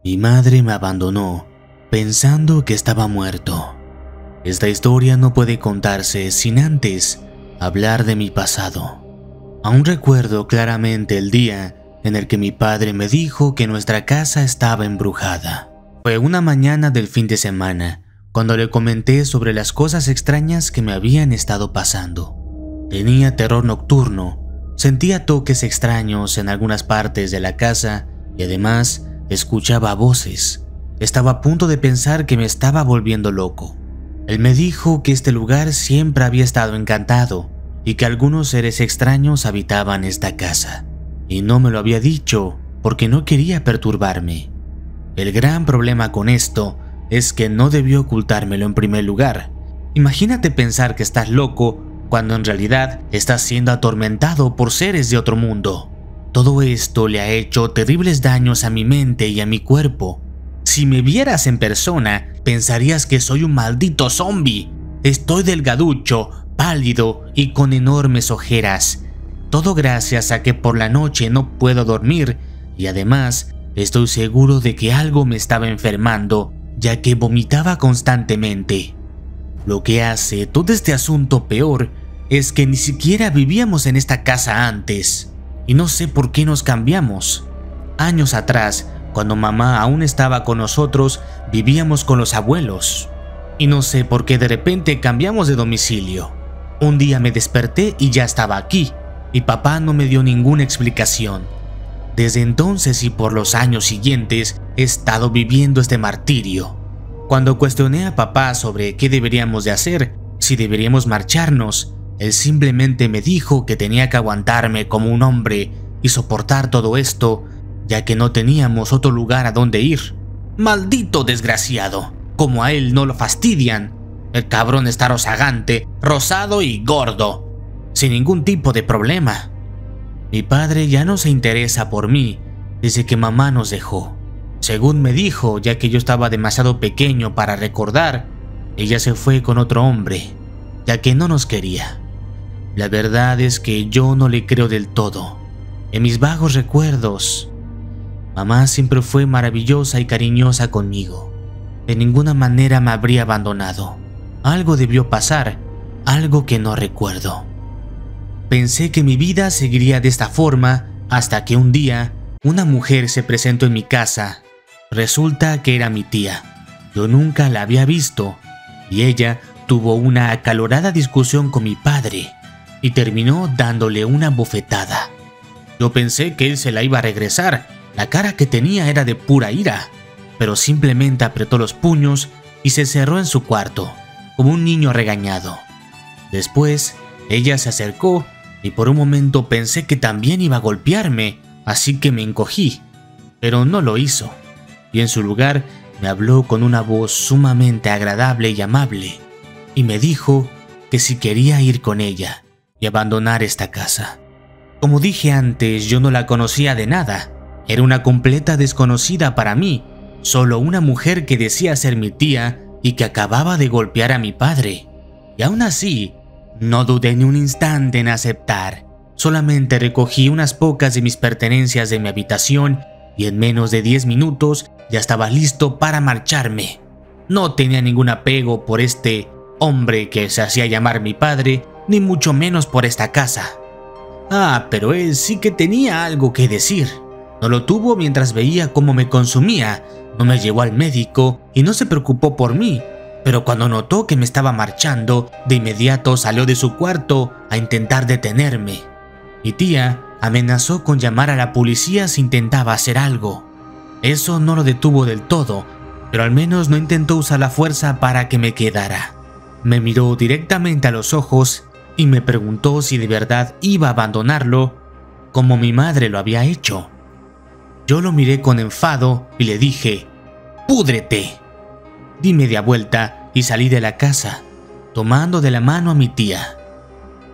Mi madre me abandonó pensando que estaba muerto. Esta historia no puede contarse sin antes hablar de mi pasado. Aún recuerdo claramente el día en el que mi padre me dijo que nuestra casa estaba embrujada. Fue una mañana del fin de semana, cuando le comenté sobre las cosas extrañas que me habían estado pasando. Tenía terror nocturno, sentía toques extraños en algunas partes de la casa y además escuchaba voces. Estaba a punto de pensar que me estaba volviendo loco. Él me dijo que este lugar siempre había estado encantado y que algunos seres extraños habitaban esta casa. Y no me lo había dicho porque no quería perturbarme. El gran problema con esto es que no debió ocultármelo en primer lugar. Imagínate pensar que estás loco cuando en realidad estás siendo atormentado por seres de otro mundo. Todo esto le ha hecho terribles daños a mi mente y a mi cuerpo. Si me vieras en persona, pensarías que soy un maldito zombie. Estoy delgaducho, pálido y con enormes ojeras. Todo gracias a que por la noche no puedo dormir y además estoy seguro de que algo me estaba enfermando, ya que vomitaba constantemente. Lo que hace todo este asunto peor es que ni siquiera vivíamos en esta casa antes. Y no sé por qué nos cambiamos. Años atrás, cuando mamá aún estaba con nosotros, vivíamos con los abuelos. Y no sé por qué de repente cambiamos de domicilio. Un día me desperté y ya estaba aquí. Y papá no me dio ninguna explicación. Desde entonces y por los años siguientes he estado viviendo este martirio. Cuando cuestioné a papá sobre qué deberíamos de hacer, si deberíamos marcharnos, él simplemente me dijo que tenía que aguantarme como un hombre y soportar todo esto, ya que no teníamos otro lugar a donde ir. ¡Maldito desgraciado! Como a él no lo fastidian. El cabrón está rozagante, rosado y gordo, sin ningún tipo de problema. Mi padre ya no se interesa por mí desde que mamá nos dejó. Según me dijo, ya que yo estaba demasiado pequeño para recordar, ella se fue con otro hombre, ya que no nos quería. La verdad es que yo no le creo del todo. En mis vagos recuerdos, mamá siempre fue maravillosa y cariñosa conmigo. De ninguna manera me habría abandonado. Algo debió pasar, algo que no recuerdo. Pensé que mi vida seguiría de esta forma hasta que un día una mujer se presentó en mi casa. Resulta que era mi tía. Yo nunca la había visto y ella tuvo una acalorada discusión con mi padre y terminó dándole una bofetada. Yo pensé que él se la iba a regresar. La cara que tenía era de pura ira, pero simplemente apretó los puños y se cerró en su cuarto, como un niño regañado. Después, ella se acercó y por un momento pensé que también iba a golpearme, así que me encogí, pero no lo hizo, y en su lugar me habló con una voz sumamente agradable y amable, y me dijo que si quería ir con ella y abandonar esta casa. Como dije antes, yo no la conocía de nada, era una completa desconocida para mí, solo una mujer que decía ser mi tía y que acababa de golpear a mi padre. Y aún así, no dudé ni un instante en aceptar. Solamente recogí unas pocas de mis pertenencias de mi habitación y en menos de 10 minutos ya estaba listo para marcharme. No tenía ningún apego por este hombre que se hacía llamar mi padre, ni mucho menos por esta casa. Pero él sí que tenía algo que decir. No lo tuvo mientras veía cómo me consumía, no me llevó al médico y no se preocupó por mí. Pero cuando notó que me estaba marchando, de inmediato salió de su cuarto a intentar detenerme. Mi tía amenazó con llamar a la policía si intentaba hacer algo. Eso no lo detuvo del todo, pero al menos no intentó usar la fuerza para que me quedara. Me miró directamente a los ojos y me preguntó si de verdad iba a abandonarlo, como mi madre lo había hecho. Yo lo miré con enfado y le dije: ¡púdrete! Di media vuelta y salí de la casa, tomando de la mano a mi tía.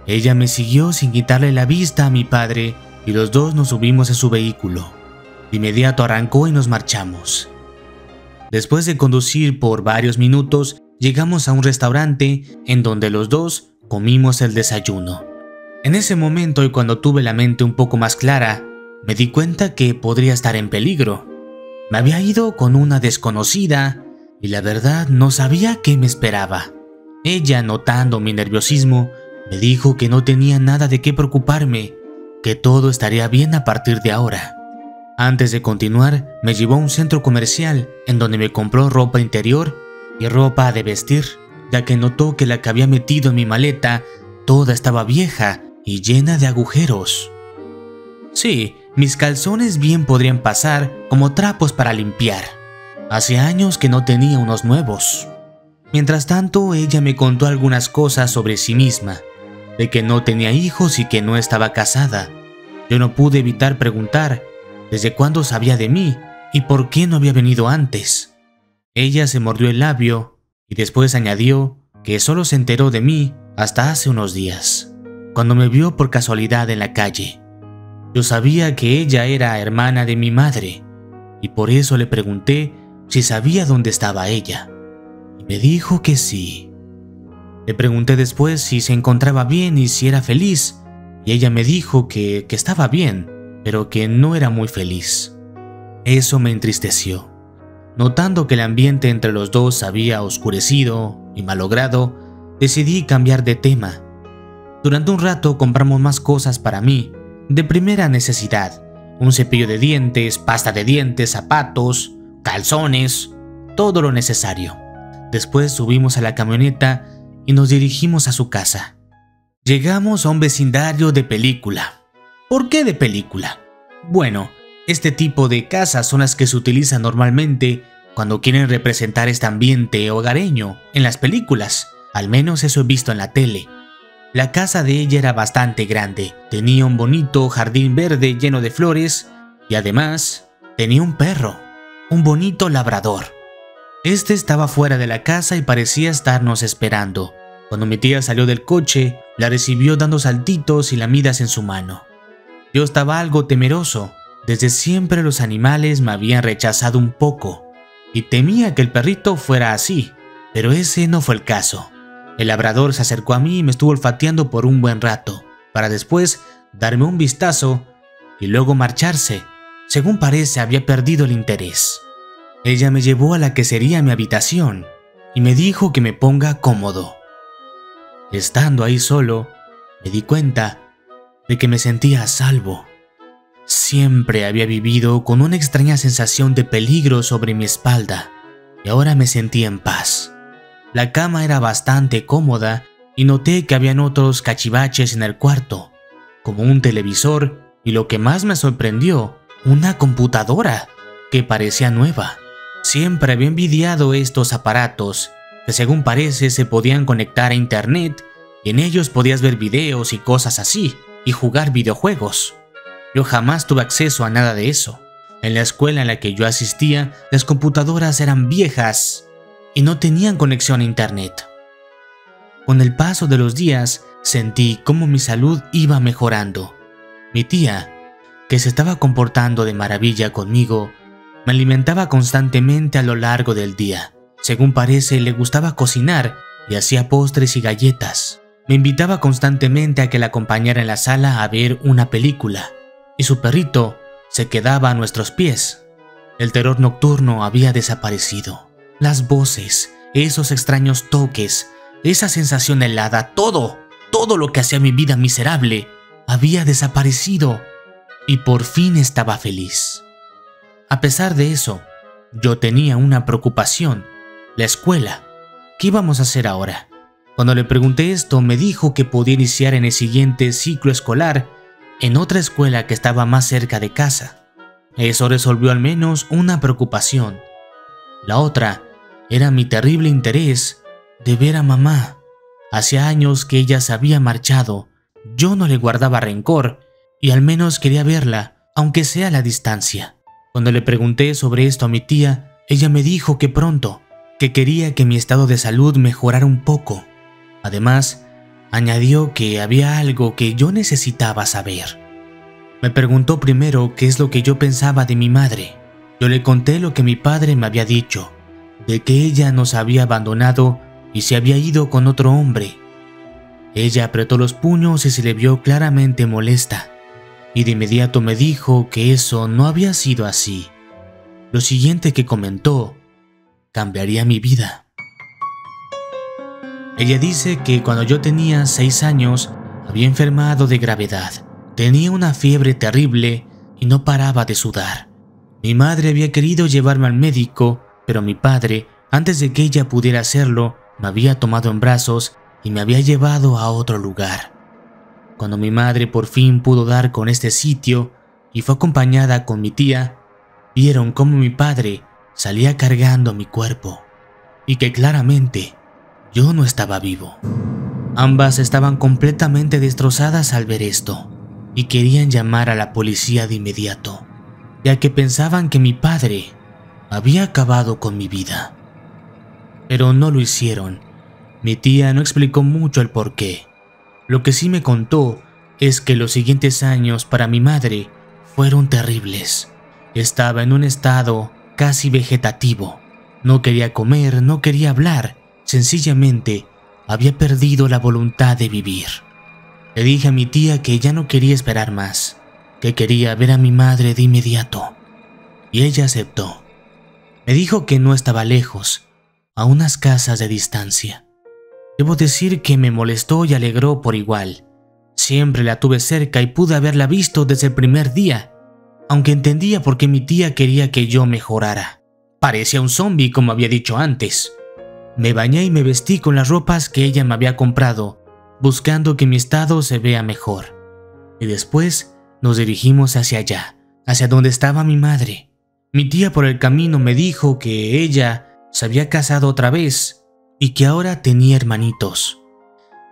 Ella me siguió sin quitarle la vista a mi padre y los dos nos subimos a su vehículo. De inmediato arrancó y nos marchamos. Después de conducir por varios minutos, llegamos a un restaurante en donde los dos comimos el desayuno. En ese momento y cuando tuve la mente un poco más clara, me di cuenta que podría estar en peligro. Me había ido con una desconocida y la verdad no sabía qué me esperaba. Ella, notando mi nerviosismo, me dijo que no tenía nada de qué preocuparme, que todo estaría bien a partir de ahora. Antes de continuar, me llevó a un centro comercial en donde me compró ropa interior y ropa de vestir, ya que notó que la que había metido en mi maleta toda estaba vieja y llena de agujeros. Sí, mis calzones bien podrían pasar como trapos para limpiar. Hace años que no tenía unos nuevos. Mientras tanto, ella me contó algunas cosas sobre sí misma, de que no tenía hijos y que no estaba casada. Yo no pude evitar preguntar desde cuándo sabía de mí y por qué no había venido antes. Ella se mordió el labio y después añadió que solo se enteró de mí hasta hace unos días, cuando me vio por casualidad en la calle. Yo sabía que ella era hermana de mi madre y por eso le pregunté si sabía dónde estaba ella. Y me dijo que sí. Le pregunté después si se encontraba bien y si era feliz, y ella me dijo que estaba bien, pero que no era muy feliz. Eso me entristeció. Notando que el ambiente entre los dos había oscurecido y malogrado, decidí cambiar de tema. Durante un rato compramos más cosas para mí, de primera necesidad: un cepillo de dientes, pasta de dientes, zapatos, calzones, todo lo necesario. Después subimos a la camioneta y nos dirigimos a su casa. Llegamos a un vecindario de película. ¿Por qué de película? Bueno, este tipo de casas son las que se utilizan normalmente cuando quieren representar este ambiente hogareño en las películas. Al menos eso he visto en la tele. La casa de ella era bastante grande, tenía un bonito jardín verde lleno de flores y además tenía un perro, un bonito labrador. Este estaba fuera de la casa y parecía estarnos esperando. Cuando mi tía salió del coche, la recibió dando saltitos y lamidas en su mano. Yo estaba algo temeroso. Desde siempre los animales me habían rechazado un poco y temía que el perrito fuera así, pero ese no fue el caso. El labrador se acercó a mí y me estuvo olfateando por un buen rato, para después darme un vistazo y luego marcharse. Según parece, había perdido el interés. Ella me llevó a la que sería mi habitación y me dijo que me ponga cómodo. Estando ahí solo, me di cuenta de que me sentía a salvo. Siempre había vivido con una extraña sensación de peligro sobre mi espalda y ahora me sentía en paz. La cama era bastante cómoda y noté que habían otros cachivaches en el cuarto, como un televisor y, lo que más me sorprendió, una computadora que parecía nueva. Siempre había envidiado estos aparatos que, según parece, se podían conectar a internet y en ellos podías ver videos y cosas así y jugar videojuegos. Yo jamás tuve acceso a nada de eso. En la escuela en la que yo asistía, las computadoras eran viejas y no tenían conexión a internet. Con el paso de los días, sentí cómo mi salud iba mejorando. Mi tía, que se estaba comportando de maravilla conmigo, me alimentaba constantemente a lo largo del día. Según parece, le gustaba cocinar y hacía postres y galletas. Me invitaba constantemente a que la acompañara en la sala a ver una película, y su perrito se quedaba a nuestros pies. El terror nocturno había desaparecido. Las voces, esos extraños toques, esa sensación helada, todo lo que hacía mi vida miserable, había desaparecido y por fin estaba feliz. A pesar de eso, yo tenía una preocupación: la escuela. ¿Qué íbamos a hacer ahora? Cuando le pregunté esto, me dijo que podía iniciar en el siguiente ciclo escolar en otra escuela que estaba más cerca de casa. Eso resolvió al menos una preocupación. La otra era mi terrible interés de ver a mamá. Hacía años que ella se había marchado. Yo no le guardaba rencor y al menos quería verla, aunque sea a la distancia. Cuando le pregunté sobre esto a mi tía, ella me dijo que pronto, que quería que mi estado de salud mejorara un poco. Además, añadió que había algo que yo necesitaba saber. Me preguntó primero qué es lo que yo pensaba de mi madre. Yo le conté lo que mi padre me había dicho, de que ella nos había abandonado y se había ido con otro hombre. Ella apretó los puños y se le vio claramente molesta, y de inmediato me dijo que eso no había sido así. Lo siguiente que comentó cambiaría mi vida. Ella dice que cuando yo tenía 6 años había enfermado de gravedad. Tenía una fiebre terrible y no paraba de sudar. Mi madre había querido llevarme al médico, pero mi padre, antes de que ella pudiera hacerlo, me había tomado en brazos y me había llevado a otro lugar. Cuando mi madre por fin pudo dar con este sitio y fue acompañada con mi tía, vieron cómo mi padre salía cargando mi cuerpo y que claramente yo no estaba vivo. Ambas estaban completamente destrozadas al ver esto y querían llamar a la policía de inmediato, ya que pensaban que mi padre había acabado con mi vida. Pero no lo hicieron. Mi tía no explicó mucho el porqué. Lo que sí me contó es que los siguientes años para mi madre fueron terribles. Estaba en un estado casi vegetativo. No quería comer, no quería hablar. Sencillamente había perdido la voluntad de vivir. Le dije a mi tía que ya no quería esperar más, que quería ver a mi madre de inmediato. Y ella aceptó. Me dijo que no estaba lejos, a unas casas de distancia. Debo decir que me molestó y alegró por igual. Siempre la tuve cerca y pude haberla visto desde el primer día, aunque entendía por qué mi tía quería que yo mejorara. Parecía un zombie, como había dicho antes. Me bañé y me vestí con las ropas que ella me había comprado, buscando que mi estado se vea mejor. Y después nos dirigimos hacia allá, hacia donde estaba mi madre. Mi tía por el camino me dijo que ella se había casado otra vez y que ahora tenía hermanitos,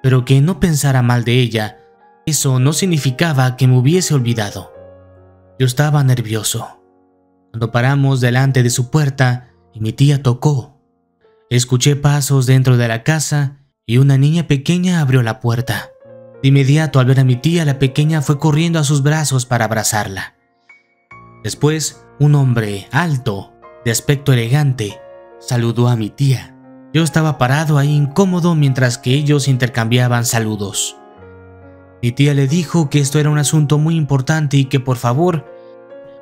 pero que no pensara mal de ella. Eso no significaba que me hubiese olvidado. Yo estaba nervioso. Cuando paramos delante de su puerta y mi tía tocó, escuché pasos dentro de la casa y una niña pequeña abrió la puerta. De inmediato, al ver a mi tía, la pequeña fue corriendo a sus brazos para abrazarla. Después, un hombre alto, de aspecto elegante, saludó a mi tía. Yo estaba parado ahí incómodo mientras que ellos intercambiaban saludos. Mi tía le dijo que esto era un asunto muy importante y que por favor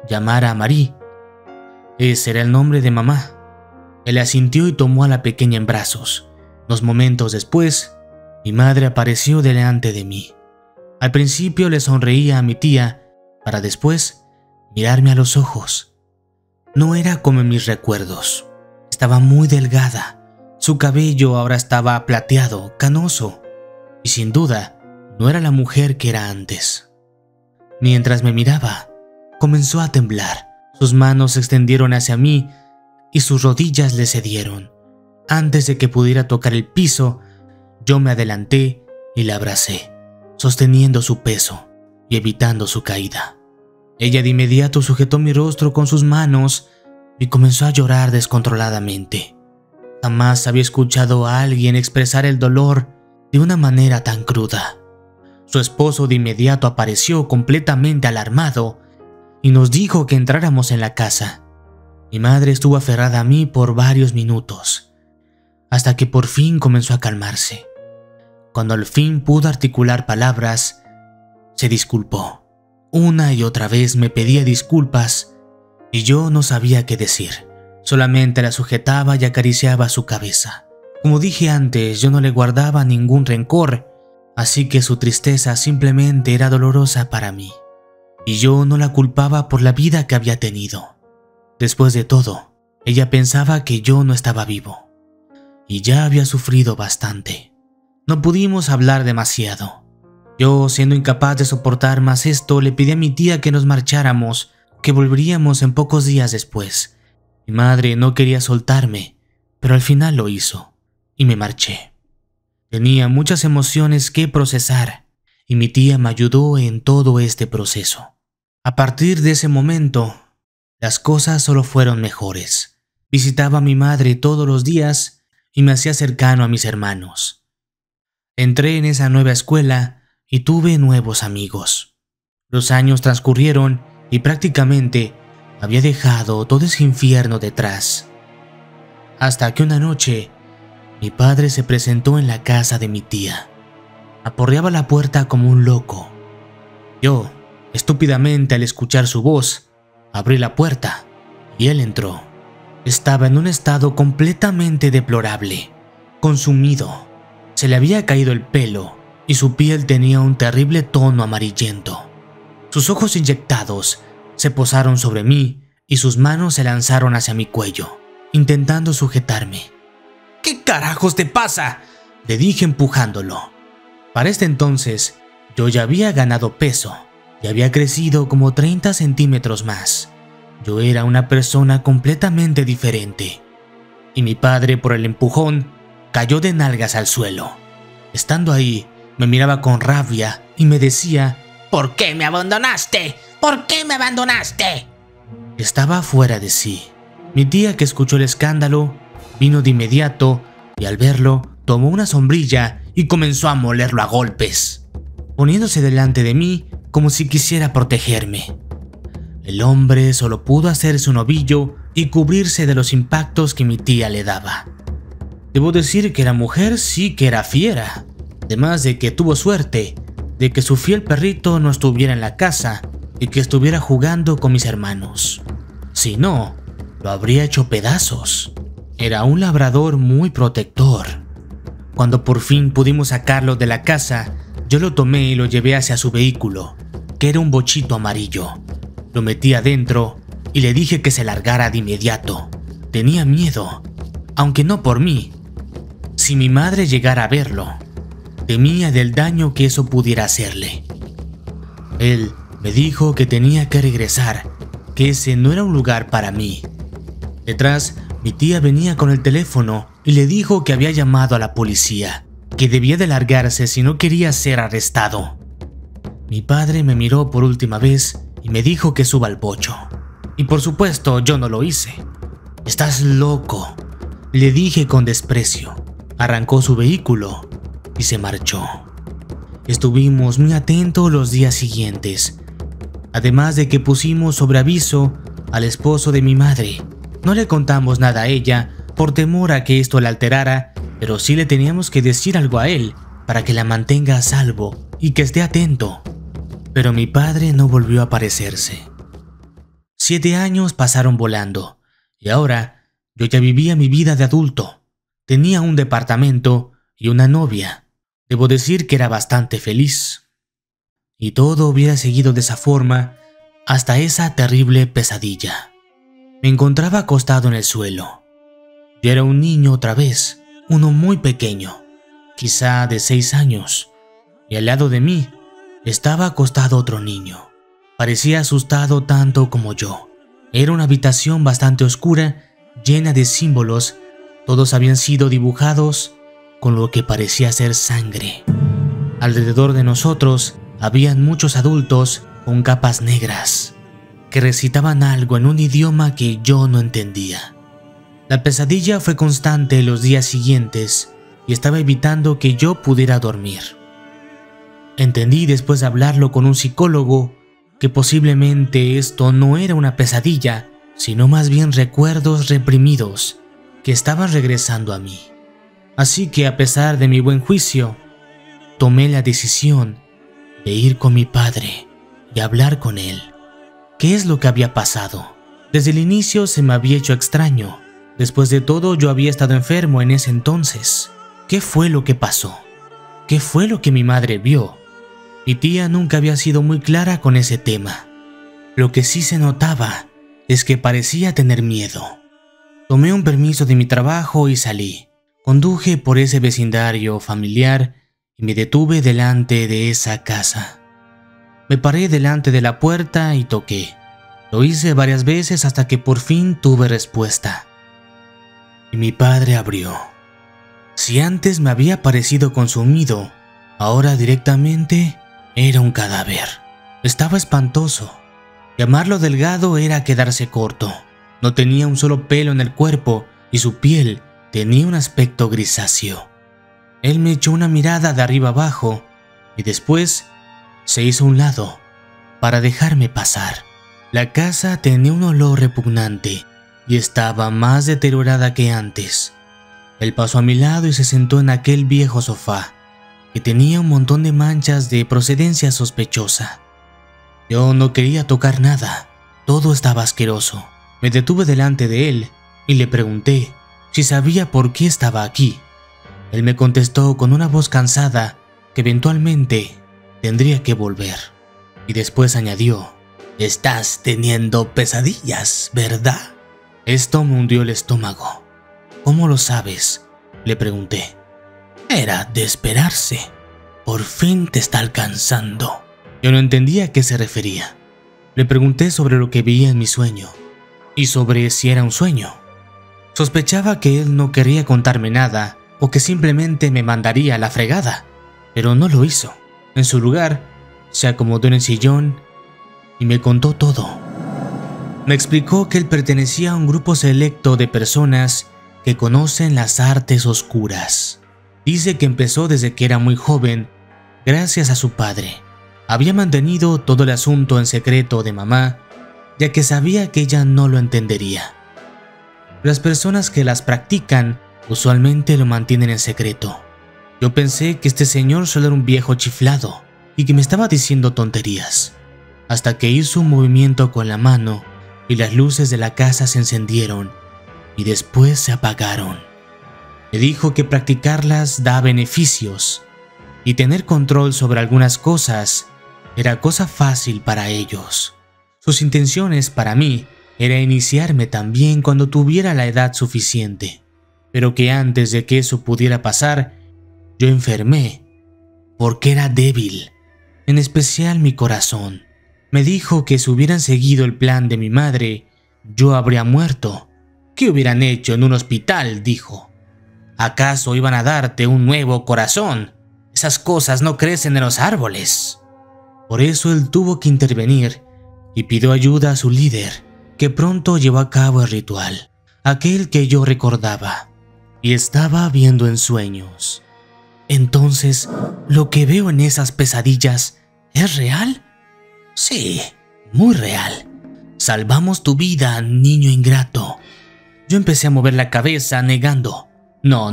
llamara a Marie. Ese era el nombre de mamá. Él asintió y tomó a la pequeña en brazos. Unos momentos después, mi madre apareció delante de mí. Al principio le sonreía a mi tía, para después mirarme a los ojos. No era como en mis recuerdos. Estaba muy delgada. Su cabello ahora estaba plateado, canoso, y sin duda no era la mujer que era antes. Mientras me miraba, comenzó a temblar. Sus manos se extendieron hacia mí y sus rodillas le cedieron. Antes de que pudiera tocar el piso, yo me adelanté y la abracé, sosteniendo su peso y evitando su caída. Ella de inmediato sujetó mi rostro con sus manos y comenzó a llorar descontroladamente. Jamás había escuchado a alguien expresar el dolor de una manera tan cruda. Su esposo de inmediato apareció completamente alarmado y nos dijo que entráramos en la casa. Mi madre estuvo aferrada a mí por varios minutos, hasta que por fin comenzó a calmarse. Cuando al fin pudo articular palabras, se disculpó. Una y otra vez me pedía disculpas y yo no sabía qué decir. Solamente la sujetaba y acariciaba su cabeza. Como dije antes, yo no le guardaba ningún rencor, así que su tristeza simplemente era dolorosa para mí. Y yo no la culpaba por la vida que había tenido. Después de todo, ella pensaba que yo no estaba vivo y ya había sufrido bastante. No pudimos hablar demasiado. Yo, siendo incapaz de soportar más esto, le pedí a mi tía que nos marcháramos, que volveríamos en pocos días después. Mi madre no quería soltarme, pero al final lo hizo y me marché. Tenía muchas emociones que procesar y mi tía me ayudó en todo este proceso. A partir de ese momento, las cosas solo fueron mejores. Visitaba a mi madre todos los días y me hacía cercano a mis hermanos. Entré en esa nueva escuela y tuve nuevos amigos. Los años transcurrieron y prácticamente había dejado todo ese infierno detrás. Hasta que una noche, mi padre se presentó en la casa de mi tía. Aporreaba la puerta como un loco. Yo, estúpidamente al escuchar su voz, abrí la puerta y él entró. Estaba en un estado completamente deplorable, consumido. Se le había caído el pelo y su piel tenía un terrible tono amarillento. Sus ojos inyectados se posaron sobre mí y sus manos se lanzaron hacia mi cuello, intentando sujetarme. ¿Qué carajos te pasa?, le dije empujándolo. Para este entonces, yo ya había ganado peso y había crecido como 30 centímetros más. Yo era una persona completamente diferente. Y mi padre, por el empujón, cayó de nalgas al suelo. Estando ahí, me miraba con rabia y me decía: ¿por qué me abandonaste? ¿Por qué me abandonaste? Estaba fuera de sí. Mi tía, que escuchó el escándalo, vino de inmediato y al verlo, tomó una sombrilla y comenzó a molerlo a golpes, poniéndose delante de mí como si quisiera protegerme. El hombre solo pudo hacerse un ovillo y cubrirse de los impactos que mi tía le daba. Debo decir que la mujer sí que era fiera, además de que tuvo suerte de que su fiel perrito no estuviera en la casa y que estuviera jugando con mis hermanos. Si no, lo habría hecho pedazos. Era un labrador muy protector. Cuando por fin pudimos sacarlo de la casa, yo lo tomé y lo llevé hacia su vehículo, que era un bochito amarillo. Lo metí adentro y le dije que se largara de inmediato. Tenía miedo, aunque no por mí. Si mi madre llegara a verlo, temía del daño que eso pudiera hacerle. Él me dijo que tenía que regresar, que ese no era un lugar para mí. Detrás, mi tía venía con el teléfono y le dijo que había llamado a la policía, que debía de largarse si no quería ser arrestado. Mi padre me miró por última vez y me dijo que suba al bocho. Y por supuesto yo no lo hice. «Estás loco», le dije con desprecio. Arrancó su vehículo y se marchó. Estuvimos muy atentos los días siguientes, además de que pusimos sobre aviso al esposo de mi madre. No le contamos nada a ella por temor a que esto la alterara, pero sí le teníamos que decir algo a él para que la mantenga a salvo y que esté atento. Pero mi padre no volvió a aparecerse. 7 años pasaron volando y ahora yo ya vivía mi vida de adulto. Tenía un departamento y una novia. Debo decir que era bastante feliz. Y todo hubiera seguido de esa forma hasta esa terrible pesadilla. Me encontraba acostado en el suelo. Yo era un niño otra vez, uno muy pequeño, quizá de 6 años, y al lado de mí estaba acostado otro niño. Parecía asustado tanto como yo. Era una habitación bastante oscura, llena de símbolos. Todos habían sido dibujados con lo que parecía ser sangre. Alrededor de nosotros habían muchos adultos con capas negras que recitaban algo en un idioma que yo no entendía. La pesadilla fue constante los días siguientes y estaba evitando que yo pudiera dormir. Entendí después de hablarlo con un psicólogo que posiblemente esto no era una pesadilla, sino más bien recuerdos reprimidos que estaban regresando a mí. Así que a pesar de mi buen juicio, tomé la decisión de ir con mi padre y hablar con él. ¿Qué es lo que había pasado? Desde el inicio se me había hecho extraño. Después de todo, yo había estado enfermo en ese entonces. ¿Qué fue lo que pasó? ¿Qué fue lo que mi madre vio? Mi tía nunca había sido muy clara con ese tema. Lo que sí se notaba es que parecía tener miedo. Tomé un permiso de mi trabajo y salí. Conduje por ese vecindario familiar y me detuve delante de esa casa. Me paré delante de la puerta y toqué. Lo hice varias veces hasta que por fin tuve respuesta. Y mi padre abrió. Si antes me había parecido consumido, ahora directamente era un cadáver. Estaba espantoso. Llamarlo delgado era quedarse corto. No tenía un solo pelo en el cuerpo y su piel tenía un aspecto grisáceo. Él me echó una mirada de arriba abajo y después se hizo a un lado para dejarme pasar. La casa tenía un olor repugnante y estaba más deteriorada que antes. Él pasó a mi lado y se sentó en aquel viejo sofá que tenía un montón de manchas de procedencia sospechosa. Yo no quería tocar nada, todo estaba asqueroso. Me detuve delante de él y le pregunté si sabía por qué estaba aquí. Él me contestó con una voz cansada que eventualmente tendría que volver. Y después añadió: «Estás teniendo pesadillas, ¿verdad?». Esto me hundió el estómago. «¿Cómo lo sabes?», le pregunté. «Era de esperarse. Por fin te está alcanzando». Yo no entendía a qué se refería. Le pregunté sobre lo que veía en mi sueño y sobre si era un sueño. Sospechaba que él no quería contarme nada o que simplemente me mandaría a la fregada, pero no lo hizo. En su lugar, se acomodó en el sillón y me contó todo. Me explicó que él pertenecía a un grupo selecto de personas que conocen las artes oscuras. Dice que empezó desde que era muy joven, gracias a su padre. Había mantenido todo el asunto en secreto de mamá, ya que sabía que ella no lo entendería. Las personas que las practican usualmente lo mantienen en secreto. Yo pensé que este señor solo era un viejo chiflado y que me estaba diciendo tonterías, hasta que hizo un movimiento con la mano y las luces de la casa se encendieron y después se apagaron. Me dijo que practicarlas da beneficios y tener control sobre algunas cosas era cosa fácil para ellos. Sus intenciones para mí era iniciarme también cuando tuviera la edad suficiente, pero que antes de que eso pudiera pasar, yo enfermé porque era débil, en especial mi corazón. Me dijo que si hubieran seguido el plan de mi madre, yo habría muerto. ¿Qué hubieran hecho en un hospital?, dijo. ¿Acaso iban a darte un nuevo corazón? Esas cosas no crecen en los árboles. Por eso él tuvo que intervenir y pidió ayuda a su líder, que pronto llevó a cabo el ritual, aquel que yo recordaba, y estaba viendo en sueños. Entonces, ¿lo que veo en esas pesadillas es real? Sí, muy real. Salvamos tu vida, niño ingrato. Yo empecé a mover la cabeza negando. No.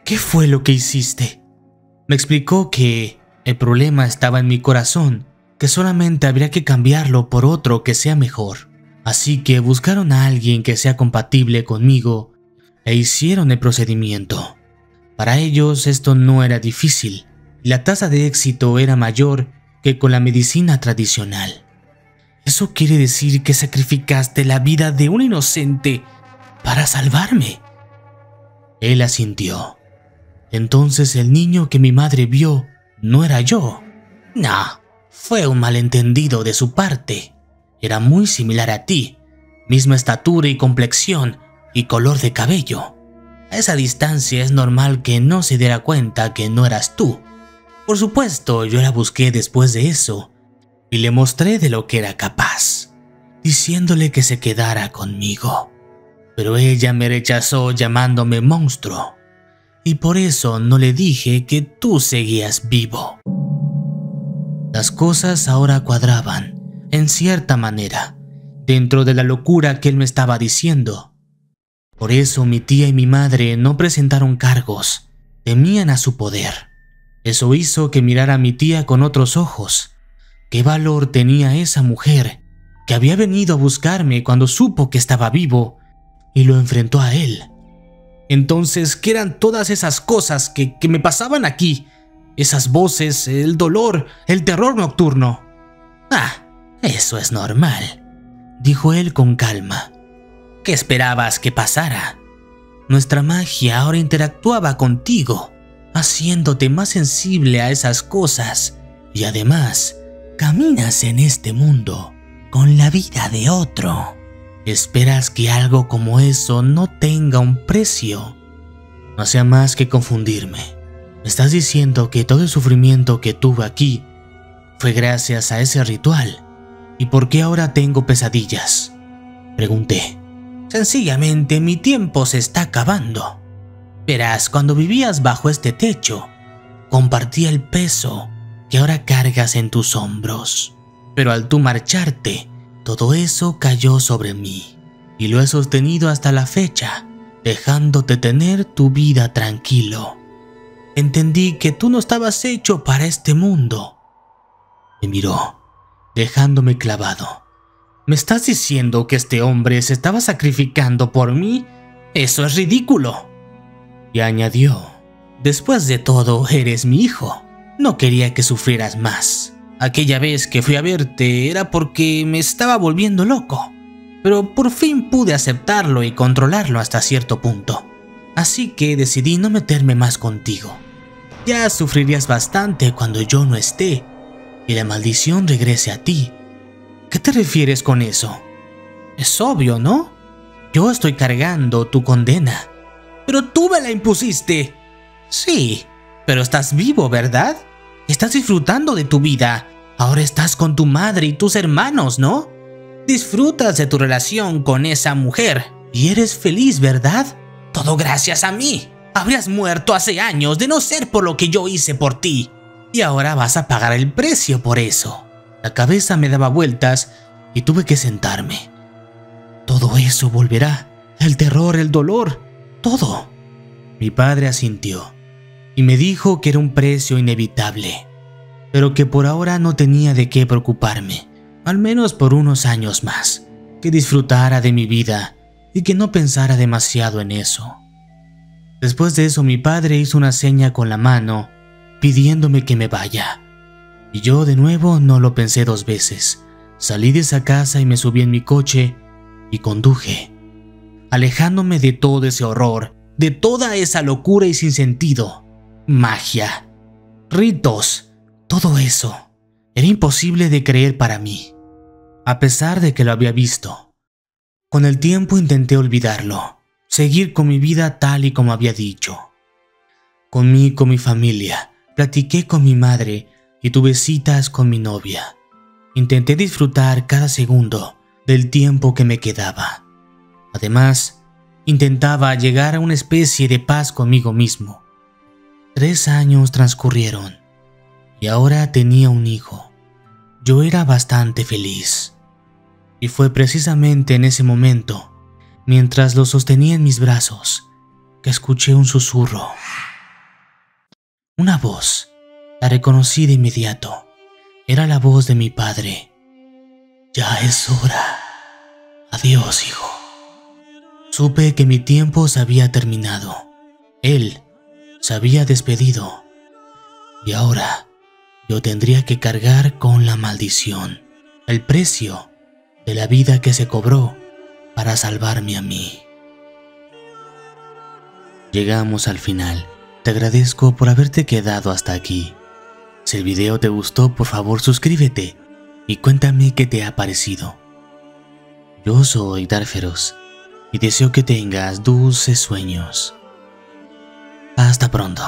¿Qué fue lo que hiciste? Me explicó que el problema estaba en mi corazón, que solamente habría que cambiarlo por otro que sea mejor. Así que buscaron a alguien que sea compatible conmigo e hicieron el procedimiento. Para ellos esto no era difícil, y la tasa de éxito era mayor que con la medicina tradicional. ¿Eso quiere decir que sacrificaste la vida de un inocente para salvarme? Él asintió. Entonces el niño que mi madre vio no era yo. No, fue un malentendido de su parte. Era muy similar a ti, misma estatura y complexión y color de cabello. A esa distancia es normal que no se diera cuenta que no eras tú. Por supuesto, yo la busqué después de eso y le mostré de lo que era capaz, diciéndole que se quedara conmigo. Pero ella me rechazó llamándome monstruo, y por eso no le dije que tú seguías vivo. Las cosas ahora cuadraban, en cierta manera, dentro de la locura que él me estaba diciendo. Por eso mi tía y mi madre no presentaron cargos, temían a su poder. Eso hizo que mirara a mi tía con otros ojos. ¿Qué valor tenía esa mujer que había venido a buscarme cuando supo que estaba vivo y lo enfrentó a él? Entonces, ¿qué eran todas esas cosas que me pasaban aquí? Esas voces, el dolor, el terror nocturno. Ah, eso es normal, dijo él con calma. ¿Qué esperabas que pasara? Nuestra magia ahora interactuaba contigo, haciéndote más sensible a esas cosas, y además, caminas en este mundo con la vida de otro. ¿Esperas que algo como eso no tenga un precio? No sea más que confundirme. ¿Me estás diciendo que todo el sufrimiento que tuve aquí fue gracias a ese ritual? ¿Y por qué ahora tengo pesadillas?, pregunté. Sencillamente mi tiempo se está acabando. Verás, cuando vivías bajo este techo, compartía el peso que ahora cargas en tus hombros. Pero al tú marcharte, todo eso cayó sobre mí, y lo he sostenido hasta la fecha, dejándote tener tu vida tranquilo. Entendí que tú no estabas hecho para este mundo. Me miró, dejándome clavado. ¿Me estás diciendo que este hombre se estaba sacrificando por mí? Eso es ridículo. Y añadió, después de todo, eres mi hijo. No quería que sufrieras más. Aquella vez que fui a verte era porque me estaba volviendo loco. Pero por fin pude aceptarlo y controlarlo hasta cierto punto. Así que decidí no meterme más contigo. Ya sufrirías bastante cuando yo no esté y la maldición regrese a ti. ¿Qué te refieres con eso? Es obvio, ¿no? Yo estoy cargando tu condena. Pero tú me la impusiste. Sí, pero estás vivo, ¿verdad? Estás disfrutando de tu vida. Ahora estás con tu madre y tus hermanos, ¿no? Disfrutas de tu relación con esa mujer y eres feliz, ¿verdad? Todo gracias a mí. Habrías muerto hace años de no ser por lo que yo hice por ti. Y ahora vas a pagar el precio por eso. La cabeza me daba vueltas y tuve que sentarme. Todo eso volverá. El terror, el dolor, todo. Mi padre asintió y me dijo que era un precio inevitable, pero que por ahora no tenía de qué preocuparme, al menos por unos años más, que disfrutara de mi vida y que no pensara demasiado en eso. Después de eso mi padre hizo una seña con la mano pidiéndome que me vaya. Y yo de nuevo no lo pensé dos veces. Salí de esa casa y me subí en mi coche y conduje, alejándome de todo ese horror, de toda esa locura y sinsentido. Magia, ritos, todo eso era imposible de creer para mí, a pesar de que lo había visto. Con el tiempo intenté olvidarlo, seguir con mi vida tal y como había dicho. Comí con mi familia, platiqué con mi madre y tuve citas con mi novia. Intenté disfrutar cada segundo del tiempo que me quedaba. Además, intentaba llegar a una especie de paz conmigo mismo. 3 años transcurrieron y ahora tenía un hijo. Yo era bastante feliz. Y fue precisamente en ese momento, mientras lo sostenía en mis brazos, que escuché un susurro. Una voz. La reconocí de inmediato. Era la voz de mi padre. Ya es hora. Adiós, hijo. Supe que mi tiempo se había terminado. Él se había despedido. Y ahora yo tendría que cargar con la maldición, el precio de la vida que se cobró para salvarme a mí. Llegamos al final. Te agradezco por haberte quedado hasta aquí. Si el video te gustó, por favor suscríbete y cuéntame qué te ha parecido. Yo soy Darferos y deseo que tengas dulces sueños. Hasta pronto.